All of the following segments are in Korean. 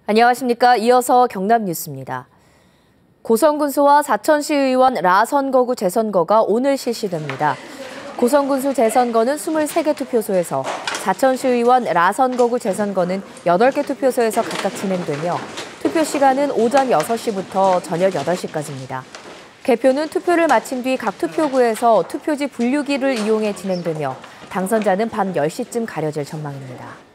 안녕하십니까. 이어서 경남 뉴스입니다. 고성군수와 사천시의원 라선거구 재선거가 오늘 실시됩니다. 고성군수 재선거는 23개 투표소에서, 사천시의원 라선거구 재선거는 8개 투표소에서 각각 진행되며 투표 시간은 오전 6시부터 저녁 8시까지입니다. 개표는 투표를 마친 뒤 각 투표구에서 투표지 분류기를 이용해 진행되며 당선자는 밤 10시쯤 가려질 전망입니다.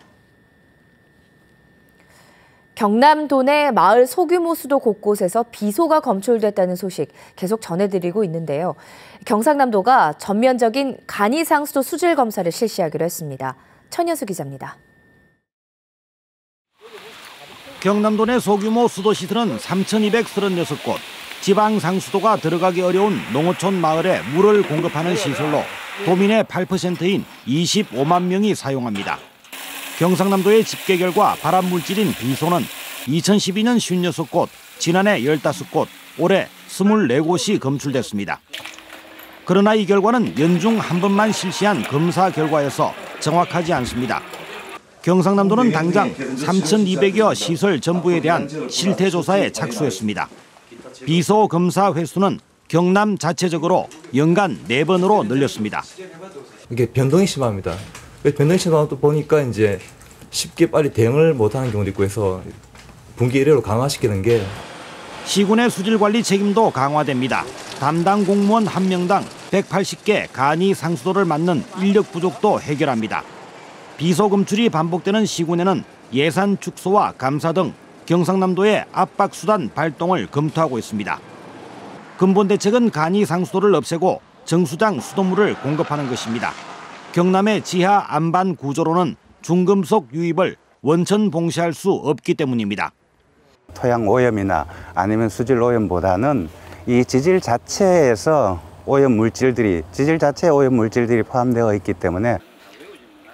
경남 도내 마을 소규모 수도 곳곳에서 비소가 검출됐다는 소식 계속 전해드리고 있는데요. 경상남도가 전면적인 간이상수도 수질 검사를 실시하기로 했습니다. 천현수 기자입니다. 경남도 내 소규모 수도시설은 3,236곳, 지방상수도가 들어가기 어려운 농어촌 마을에 물을 공급하는 시설로 도민의 8%인 25만 명이 사용합니다. 경상남도의 집계 결과 발암 물질인 비소는 2012년 56곳, 지난해 15곳, 올해 24곳이 검출됐습니다. 그러나 이 결과는 연중 한 번만 실시한 검사 결과여서 정확하지 않습니다. 경상남도는 당장 3,200여 시설 전부에 대한 실태 조사에 착수했습니다. 비소 검사 횟수는 경남 자체적으로 연간 4번으로 늘렸습니다. 이게 변동이 심합니다. 변동이 심하다 보니까 이제 쉽게 빨리 대응을 못하는 경우도 있고 해서 분기 1회로 강화시키는 게 시군의 수질 관리 책임도 강화됩니다. 담당 공무원 1명당 180개 간이 상수도를 맡는 인력 부족도 해결합니다. 비소 검출이 반복되는 시군에는 예산 축소와 감사 등 경상남도의 압박 수단 발동을 검토하고 있습니다. 근본 대책은 간이 상수도를 없애고 정수장 수돗물을 공급하는 것입니다. 경남의 지하 안반 구조로는 중금속 유입을 원천 봉쇄할 수 없기 때문입니다. 토양 오염이나 아니면 수질 오염보다는 이 지질 자체에서 지질 자체에 오염 물질들이 포함되어 있기 때문에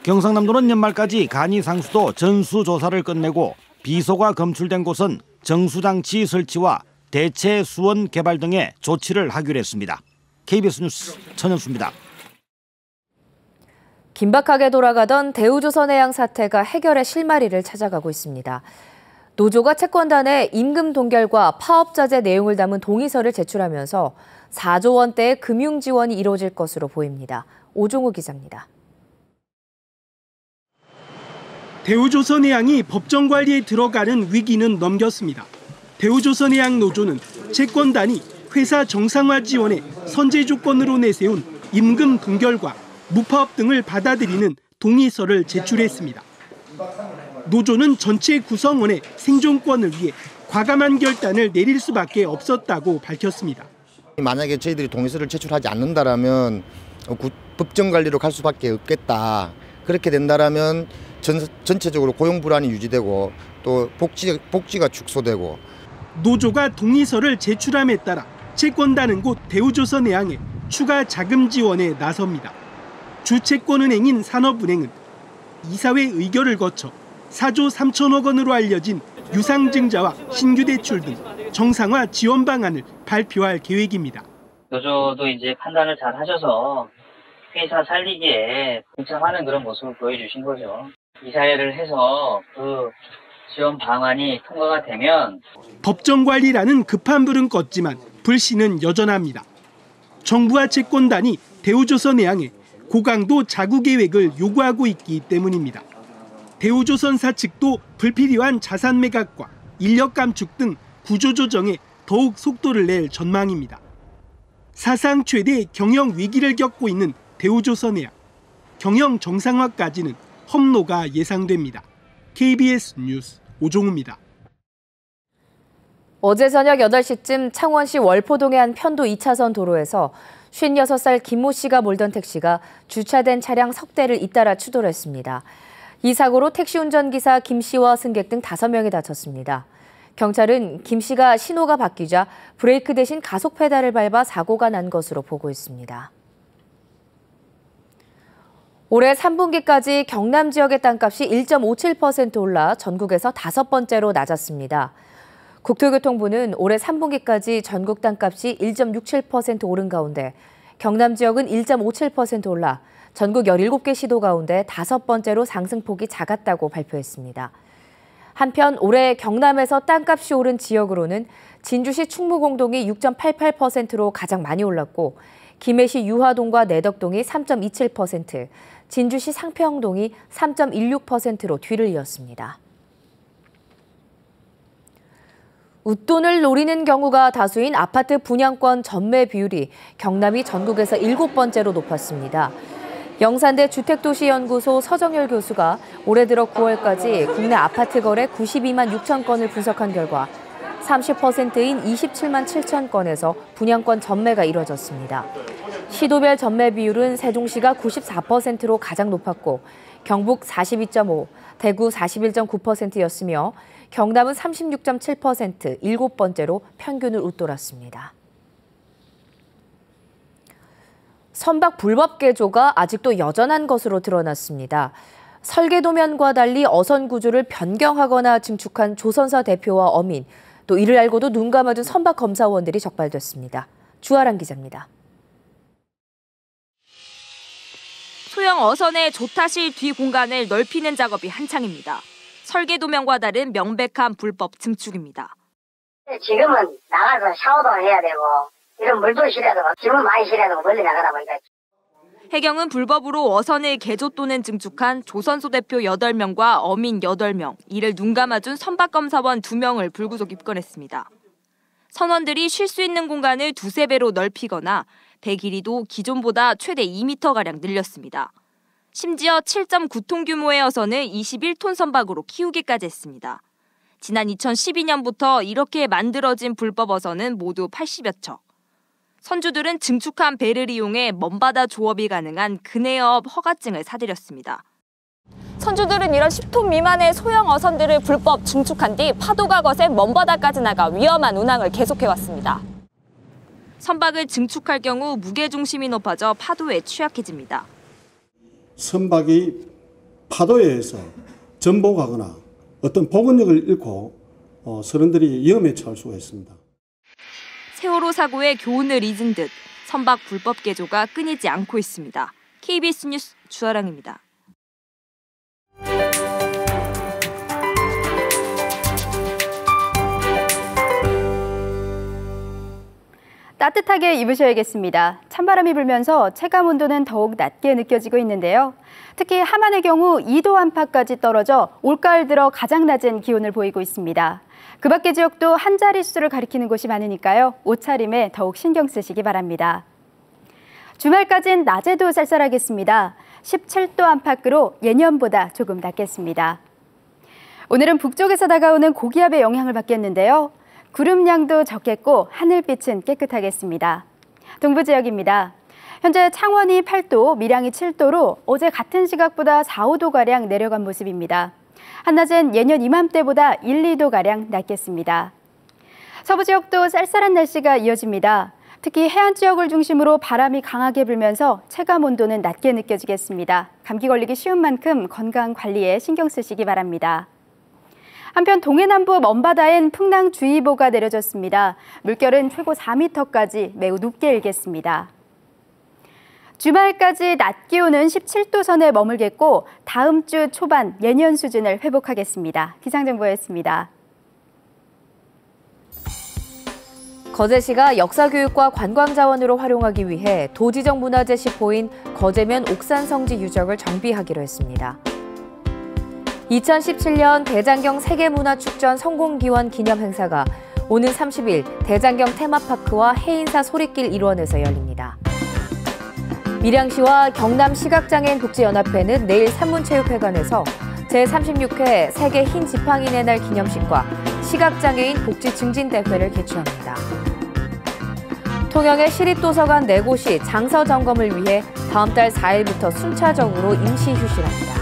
경상남도는 연말까지 간이 상수도 전수 조사를 끝내고 비소가 검출된 곳은 정수장치 설치와 대체 수원 개발 등의 조치를 하기로 했습니다. KBS 뉴스 천현수입니다. 긴박하게 돌아가던 대우조선해양 사태가 해결의 실마리를 찾아가고 있습니다. 노조가 채권단에 임금 동결과 파업자재 내용을 담은 동의서를 제출하면서 4조 원대의 금융 지원이 이루어질 것으로 보입니다. 오종우 기자입니다. 대우조선해양이 법정 관리에 들어가는 위기는 넘겼습니다. 대우조선해양 노조는 채권단이 회사 정상화 지원에 선제 조건으로 내세운 임금 동결과 무파업 등을 받아들이는 동의서를 제출했습니다. 노조는 전체 구성원의 생존권을 위해 과감한 결단을 내릴 수밖에 없었다고 밝혔습니다. 만약에 저희들이 동의서를 제출하지 않는다라면 법정 관리로 갈 수밖에 없겠다. 그렇게 된다라면 전체적으로 고용 불안이 유지되고 또 복지가 축소되고. 노조가 동의서를 제출함에 따라 채권단은 곧 대우조선해양에 추가 자금 지원에 나섭니다. 주채권은행인 산업은행은 이사회 의결을 거쳐 4조 3천억 원으로 알려진 유상증자와 신규 대출 등 정상화 지원 방안을 발표할 계획입니다. 노조도 이제 판단을 잘 하셔서 회사 살리기에 동참하는 그런 모습을 보여주신 거죠. 이사회를 해서 그 지원 방안이 통과가 되면 법정 관리라는 급한 불은 껐지만 불씨는 여전합니다. 정부와 채권단이 대우조선해양에 고강도 자구 계획을 요구하고 있기 때문입니다. 대우조선사 측도 불필요한 자산 매각과 인력 감축 등 구조 조정에 더욱 속도를 낼 전망입니다. 사상 최대 경영 위기를 겪고 있는 대우조선해양. 경영 정상화까지는 험로가 예상됩니다. KBS 뉴스 오종우입니다. 어제 저녁 8시쯤 창원시 월포동의 한 편도 2차선 도로에서 56살 김모 씨가 몰던 택시가 주차된 차량 석 대를 잇따라 추돌했습니다. 이 사고로 택시 운전기사 김 씨와 승객 등 5명이 다쳤습니다. 경찰은 김 씨가 신호가 바뀌자 브레이크 대신 가속 페달을 밟아 사고가 난 것으로 보고 있습니다. 올해 3분기까지 경남 지역의 땅값이 1.57% 올라 전국에서 5번째로 낮았습니다. 국토교통부는 올해 3분기까지 전국 땅값이 1.67% 오른 가운데 경남 지역은 1.57% 올라 전국 17개 시도 가운데 5번째로 상승폭이 작았다고 발표했습니다. 한편 올해 경남에서 땅값이 오른 지역으로는 진주시 충무공동이 6.88%로 가장 많이 올랐고 김해시 유화동과 내덕동이 3.27%, 진주시 상평동이 3.16%로 뒤를 이었습니다. 웃돈을 노리는 경우가 다수인 아파트 분양권 전매 비율이 경남이 전국에서 7번째로 높았습니다. 영산대 주택도시연구소 서정열 교수가 올해 들어 9월까지 국내 아파트 거래 92만 6천 건을 분석한 결과 30%인 27만 7천 건에서 분양권 전매가 이뤄졌습니다. 시도별 전매 비율은 세종시가 94%로 가장 높았고 경북 42.5%, 대구 41.9%였으며 경남은 36.7%, 7번째로 평균을 웃돌았습니다. 선박 불법 개조가 아직도 여전한 것으로 드러났습니다. 설계도면과 달리 어선 구조를 변경하거나 증축한 조선사 대표와 어민, 또 이를 알고도 눈 감아둔 선박 검사원들이 적발됐습니다. 주아랑 기자입니다. 소형 어선의 조타실 뒤 공간을 넓히는 작업이 한창입니다. 설계도면과 다른 명백한 불법 증축입니다. 지금은 나가서 샤워도 해야 되고 이런 물도 실어야 되고 기분 많이 실어야 되고 멀리 나가다 보니까. 해경은 불법으로 어선을 개조 또는 증축한 조선소 대표 8명과 어민 8명, 이를 눈 감아준 선박검사원 2명을 불구속 입건했습니다. 선원들이 쉴 수 있는 공간을 2~3배로 넓히거나 배 길이도 기존보다 최대 2m가량 늘렸습니다. 심지어 7.9톤 규모의 어선을 21톤 선박으로 키우기까지 했습니다. 지난 2012년부터 이렇게 만들어진 불법 어선은 모두 80여 척. 선주들은 증축한 배를 이용해 먼바다 조업이 가능한 근해어업 허가증을 사들였습니다. 선주들은 이런 10톤 미만의 소형 어선들을 불법 증축한 뒤 파도가 거센 먼바다까지 나가 위험한 운항을 계속해왔습니다. 선박을 증축할 경우 무게중심이 높아져 파도에 취약해집니다. 선박이 파도에 의해서 전복하거나 어떤 복원력을 잃고 선원들이 위험에 처할 수가 있습니다. 세월호 사고의 교훈을 잊은 듯 선박 불법 개조가 끊이지 않고 있습니다. KBS 뉴스 주아랑입니다. 따뜻하게 입으셔야겠습니다. 찬바람이 불면서 체감 온도는 더욱 낮게 느껴지고 있는데요. 특히 함안의 경우 2도 안팎까지 떨어져 올가을 들어 가장 낮은 기온을 보이고 있습니다. 그 밖의 지역도 한 자릿수를 가리키는 곳이 많으니까요. 옷차림에 더욱 신경 쓰시기 바랍니다. 주말까지는 낮에도 쌀쌀하겠습니다. 17도 안팎으로 예년보다 조금 낮겠습니다. 오늘은 북쪽에서 다가오는 고기압의 영향을 받겠는데요. 구름량도 적겠고 하늘빛은 깨끗하겠습니다. 동부 지역입니다. 현재 창원이 8도, 밀양이 7도로 어제 같은 시각보다 4~5도가량 내려간 모습입니다. 한낮엔 예년 이맘때보다 1~2도가량 낮겠습니다. 서부 지역도 쌀쌀한 날씨가 이어집니다. 특히 해안 지역을 중심으로 바람이 강하게 불면서 체감 온도는 낮게 느껴지겠습니다. 감기 걸리기 쉬운 만큼 건강 관리에 신경 쓰시기 바랍니다. 한편 동해남부 먼바다엔 풍랑주의보가 내려졌습니다. 물결은 최고 4m까지 매우 높게 일겠습니다. 주말까지 낮 기온은 17도 선에 머물겠고 다음 주 초반 예년 수준을 회복하겠습니다. 기상정보였습니다. 거제시가 역사교육과 관광자원으로 활용하기 위해 도지적 문화재 시포인 거제면 옥산성지 유적을 정비하기로 했습니다. 2017년 대장경 세계문화축전 성공기원 기념행사가 오는 30일 대장경 테마파크와 해인사 소리길 일원에서 열립니다. 밀양시와 경남시각장애인 복지연합회는 내일 산문체육회관에서 제36회 세계 흰 지팡이의 날 기념식과 시각장애인 복지 증진대회를 개최합니다. 통영의 시립도서관 4곳이 장서 점검을 위해 다음 달 4일부터 순차적으로 임시 휴실합니다.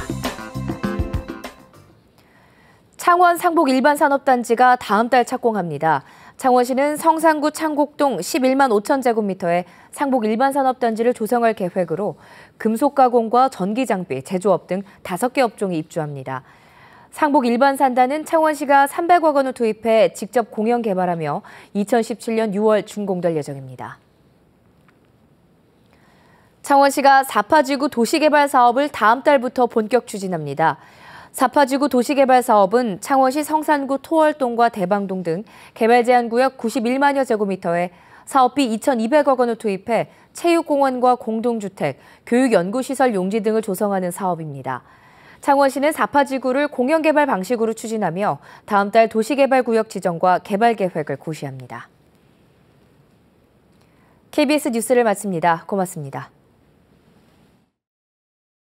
창원 상복 일반산업단지가 다음 달 착공합니다. 창원시는 성산구 창곡동 11만 5천 제곱미터의 상복 일반산업단지를 조성할 계획으로 금속가공과 전기장비, 제조업 등 5개 업종이 입주합니다. 상복 일반산단은 창원시가 300억 원을 투입해 직접 공영 개발하며 2017년 6월 준공될 예정입니다. 창원시가 4파 지구 도시개발 사업을 다음 달부터 본격 추진합니다. 사파지구 도시개발 사업은 창원시 성산구 토월동과 대방동 등 개발 제한 구역 91만여 제곱미터에 사업비 2,200억 원을 투입해 체육공원과 공동주택, 교육연구시설 용지 등을 조성하는 사업입니다. 창원시는 사파지구를 공영개발 방식으로 추진하며 다음 달 도시개발구역 지정과 개발 계획을 고시합니다. KBS 뉴스를 마칩니다. 고맙습니다.